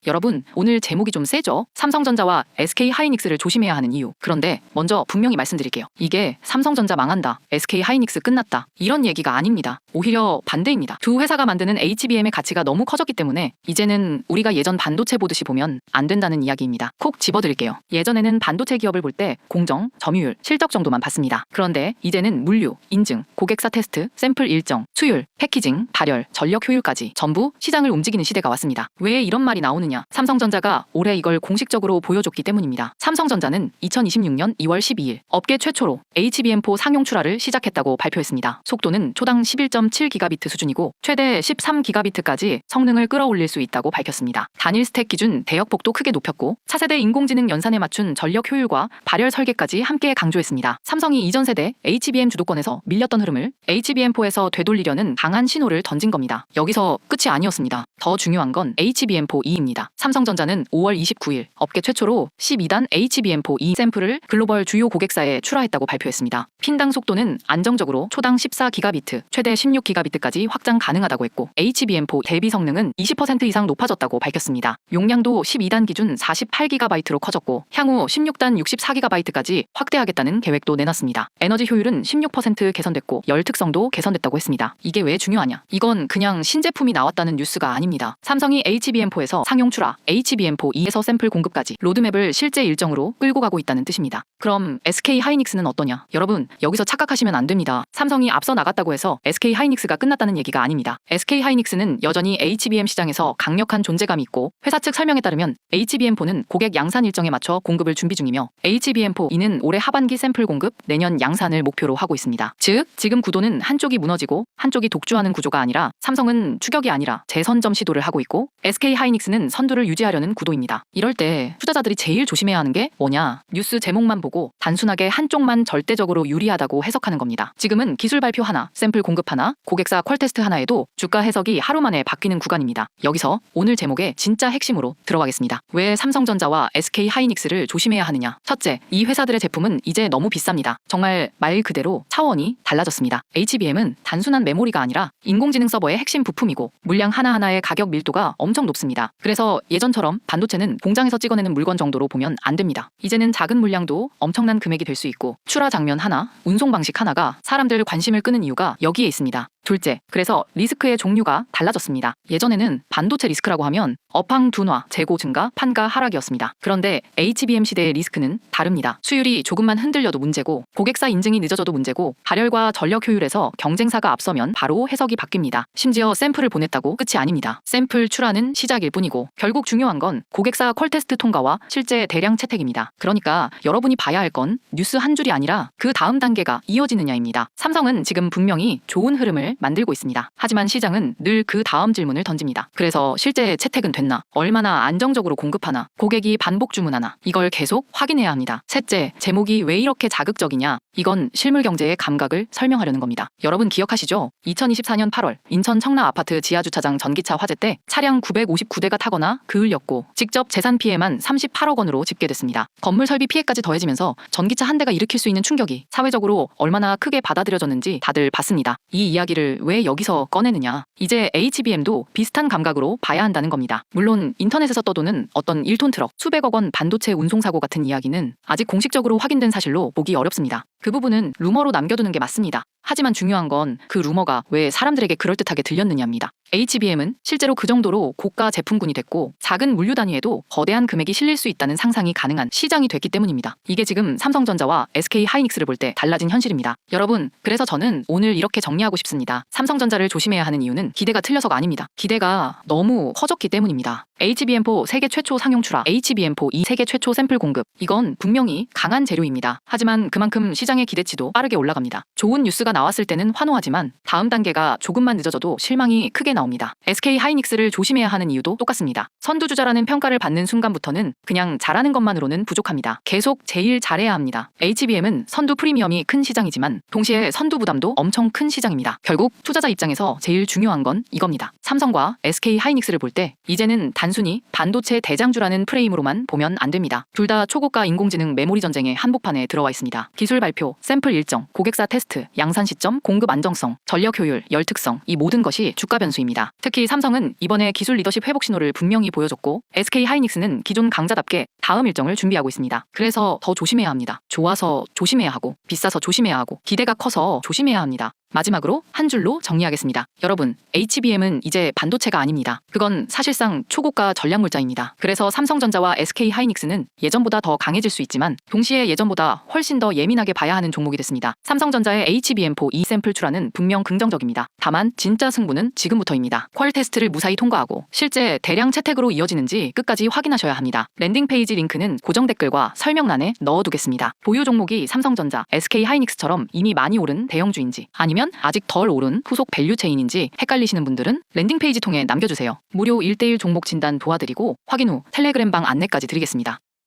여러분, 오늘 제목이 좀 세죠? 삼성전자와 SK하이닉스를 조심해야 하는 이유. 그런데 먼저 분명히 말씀드릴게요. 이게 삼성전자 망한다, SK하이닉스 끝났다, 이런 얘기가 아닙니다. 오히려 반대입니다. 두 회사가 만드는 HBM의 가치가 너무 커졌기 때문에 이제는 우리가 예전 반도체 보듯이 보면 안 된다는 이야기입니다. 콕 집어드릴게요. 예전에는 반도체 기업을 볼 때 공정, 점유율, 실적 정도만 봤습니다. 그런데 이제는 물류, 인증, 고객사 테스트, 샘플 일정, 수율, 패키징, 발열, 전력 효율까지 전부 시장을 움직이는 시대가 왔습니다. 왜 이런 말이 나오느냐? 삼성전자가 올해 이걸 공식적으로 보여줬기 때문입니다. 삼성전자는 2026년 2월 12일 업계 최초로 HBM4 상용 출하를 시작했다고 발표했습니다. 속도는 초당 11.7기가비트 수준이고 최대 13기가비트까지 성능을 끌어올릴 수 있다고 밝혔습니다. 단일 스택 기준 대역폭도 크게 높였고 차세대 인공지능 연산에 맞춘 전력 효율과 발열 설계까지 함께 강조했습니다. 삼성이 이전 세대 HBM 주도권에서 밀렸던 흐름을 HBM4에서 되돌리려는 강한 신호를 던진 겁니다. 여기서 끝이 아니었습니다. 더 중요한 건 HBM4E입니다. 삼성전자는 5월 29일 업계 최초로 12단 HBM4E 샘플을 글로벌 주요 고객사에 출하했다고 발표했습니다. 핀당 속도는 안정적으로 초당 14기가비트, 최대 16기가비트까지 확장 가능하다고 했고 HBM4 대비 성능은 20% 이상 높아졌다고 밝혔습니다. 용량도 12단 기준 48GB로 커졌고 향후 16단 64GB까지 확대하겠다는 계획도 내놨습니다. 에너지 효율은 16% 개선됐고 열 특성도 개선됐다고 했습니다. 이게 왜 중요하냐? 이건 그냥 신제품이 나왔다는 뉴스가 아닙니다. 삼성이 HBM4에서 상용 출하, HBM4E에서 샘플 공급까지 로드맵을 실제 일정으로 끌고 가고 있다는 뜻입니다. 그럼 SK하이닉스는 어떠냐? 여러분, 여기서 착각하시면 안 됩니다. 삼성이 앞서 나갔다고 해서 SK하이닉스가 끝났다는 얘기가 아닙니다. SK하이닉스는 여전히 HBM 시장에서 강력한 존재감이 있고 회사 측 설명에 따르면 HBM4는 고객 양산 일정에 맞춰 공급을 준비 중이며 HBM4E는 올해 하반기 샘플 공급, 내년 양산을 목표로 하고 있습니다. 즉, 지금 구도는 한쪽이 무너지고 한쪽이 독주하는 구조가 아니라 삼성은 추격이 아니라 재선점 시도를 하고 있고 SK하이닉스는 선두를 유지하려는 구도입니다. 이럴 때 투자자들이 제일 조심해야 하는 게 뭐냐? 뉴스 제목만 보고 단순하게 한쪽만 절대적으로 유리하다고 해석하는 겁니다. 지금은 기술 발표 하나, 샘플 공급 하나, 고객사 퀄 테스트 하나에도 주가 해석이 하루 만에 바뀌는 구간입니다. 여기서 오늘 제목의 진짜 핵심으로 들어가겠습니다. 왜 삼성전자와 SK하이닉스를 조심해야 하느냐? 첫째, 이 회사들의 제품은 이제 너무 비쌉니다. 정말 말 그대로 차원이 달라졌습니다. HBM은 단순한 메모리가 아니라 인공지능 서버의 핵심 부품이고 물량 하나하나의 가격 밀도가 엄청 높습니다. 그래서 예전처럼 반도체는 공장에서 찍어내는 물건 정도로 보면 안 됩니다. 이제는 작은 물량도 엄청난 금액이 될 수 있고 출하 장면 하나, 운송 방식 하나가 사람들 관심을 끄는 이유가 여기에 있습니다. 둘째, 그래서 리스크의 종류가 달라졌습니다. 예전에는 반도체 리스크라고 하면 업황 둔화, 재고 증가, 판가 하락이었습니다. 그런데 HBM 시대의 리스크는 다릅니다. 수율이 조금만 흔들려도 문제고 고객사 인증이 늦어져도 문제고 발열과 전력 효율에서 경쟁사가 앞서면 바로 해석이 바뀝니다. 심지어 샘플을 보냈다고 끝이 아닙니다. 샘플 출하는 시작일 뿐이고 결국 중요한 건 고객사 퀄 테스트 통과와 실제 대량 채택입니다. 그러니까 여러분이 봐야 할 건 뉴스 한 줄이 아니라 그 다음 단계가 이어지느냐입니다. 삼성은 지금 분명히 좋은 흐름을 만들고 있습니다. 하지만 시장은 늘 그 다음 질문을 던집니다. 그래서 실제 채택은 됐나? 얼마나 안정적으로 공급하나? 고객이 반복 주문하나? 이걸 계속 확인해야 합니다. 셋째, 제목이 왜 이렇게 자극적이냐? 이건 실물 경제의 감각을 설명하려는 겁니다. 여러분 기억하시죠? 2024년 8월 인천 청라 아파트 지하주차장 전기차 화재 때 차량 959대가 타거나 그을렸고 직접 재산 피해만 38억 원으로 집계됐습니다. 건물 설비 피해까지 더해지면서 전기차 한 대가 일으킬 수 있는 충격이 사회적으로 얼마나 크게 받아들여졌는지 다들 봤습니다. 이 이야기를 왜 여기서 꺼내느냐? 이제 HBM도 비슷한 감각으로 봐야 한다는 겁니다. 물론 인터넷에서 떠도는 어떤 1톤 트럭, 수백억 원 반도체 운송사고 같은 이야기는 아직 공식적으로 확인된 사실로 보기 어렵습니다. 그 부분은 루머로 남겨두는 게 맞습니다. 하지만 중요한 건 그 루머가 왜 사람들에게 그럴듯하게 들렸느냐입니다. HBM은 실제로 그 정도로 고가 제품군이 됐고 작은 물류 단위에도 거대한 금액이 실릴 수 있다는 상상이 가능한 시장이 됐기 때문입니다. 이게 지금 삼성전자와 SK하이닉스를 볼 때 달라진 현실입니다. 여러분, 그래서 저는 오늘 이렇게 정리하고 싶습니다. 삼성전자를 조심해야 하는 이유는 기대가 틀려서가 아닙니다. 기대가 너무 커졌기 때문입니다. HBM4 세계 최초 상용 출하, HBM4E 세계 최초 샘플 공급, 이건 분명히 강한 재료입니다. 하지만 그만큼 시장의 기대치도 빠르게 올라갑니다. 좋은 뉴스가 나왔을 때는 환호하지만 다음 단계가 조금만 늦어져도 실망이 크게 나옵니다. SK하이닉스를 조심해야 하는 이유도 똑같습니다. 선두주자라는 평가를 받는 순간부터는 그냥 잘하는 것만으로는 부족합니다. 계속 제일 잘해야 합니다. HBM은 선두 프리미엄이 큰 시장이지만 동시에 선두 부담도 엄청 큰 시장입니다. 결국 투자자 입장에서 제일 중요한 건 이겁니다. 삼성과 SK하이닉스를 볼 때 이제는 단순히 반도체 대장주라는 프레임으로만 보면 안 됩니다. 둘 다 초고가 인공지능 메모리 전쟁의 한복판에 들어와 있습니다. 기술 발표, 목표, 샘플 일정, 고객사 테스트, 양산 시점, 공급 안정성, 전력 효율, 열 특성, 이 모든 것이 주가 변수입니다. 특히 삼성은 이번에 기술 리더십 회복 신호를 분명히 보여줬고 SK 하이닉스는 기존 강자답게 다음 일정을 준비하고 있습니다. 그래서 더 조심해야 합니다. 좋아서 조심해야 하고 비싸서 조심해야 하고 기대가 커서 조심해야 합니다. 마지막으로 한 줄로 정리하겠습니다. 여러분, HBM은 이제 반도체가 아닙니다. 그건 사실상 초고가 전략물자입니다. 그래서 삼성전자와 SK 하이닉스는 예전보다 더 강해질 수 있지만 동시에 예전보다 훨씬 더 예민하게 봐야 하는 종목이 됐습니다. 삼성전자의 HBM4 2샘플 출하는 분명 긍정적입니다. 다만 진짜 승부는 지금부터입니다. 퀄 테스트를 무사히 통과하고 실제 대량 채택으로 이어지는지 끝까지 확인하셔야 합니다. 랜딩 페이지 링크는 고정 댓글과 설명란에 넣어두겠습니다. 보유 종목이 삼성전자, SK 하이닉스처럼 이미 많이 오른 대형주인지 아니면 아직 덜 오른 후속 밸류체인인지 헷갈리시는 분들은 랜딩 페이지 통해 남겨주세요. 무료 1:1 종목 진단 도와드리고 확인 후 텔레그램방 안내까지 드리겠습니다.